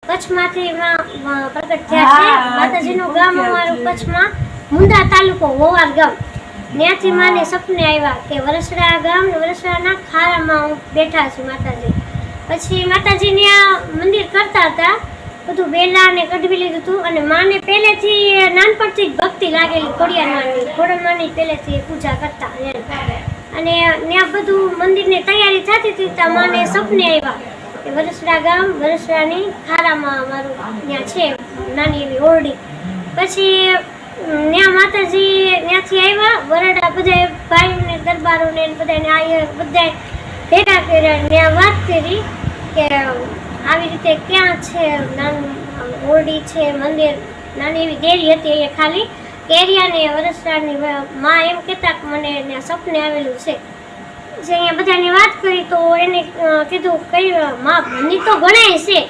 કચ્છમાંથી પ્રગટ થયા છે. માતાજીનું ગામ અમારું કચ્છમાં મુંદા તાલુકો વોવાર ગામ. ત્યાંથી માને સપને આવ્યા કે વરસડા ગામ વરસડાના ખારામાં હું બેઠા છું માતાજી. પછી માતાજીને મંદિર કરતા હતા, બધું બેલા ને કઢવી લીધું હતું. અને માને પહેલેથી નાનપણથી જ ભક્તિ લાગેલી, ખોડિયારમાંની પહેલેથી પૂજા કરતા. અને ત્યાં બધું મંદિરની તૈયારી થતી હતી ત્યાં માને સપને આવ્યા કે વરસડા ગામ વરસડાની ખારામાં અમારું ત્યાં છે નાની એવી ઓરડી. પછી ત્યાં માતાજી ત્યાંથી આવ્યા, વરડા બધા ભાઈઓને દરબારોને બધા ભેગા કર્યા. ત્યાં વાત કરી કે આવી રીતે ક્યાં છે નાનું ઓરડી છે, મંદિર, નાની એવી દેરી હતી અહીંયા ખાલી કેરિયાને વરસડાની માં એમ કહેતા કે મને ત્યાં સપને આવેલું છે. જે અહીંયા બધાની વાત કરી તો એને કીધું કઈ માં ભણી તો ગણાય છે,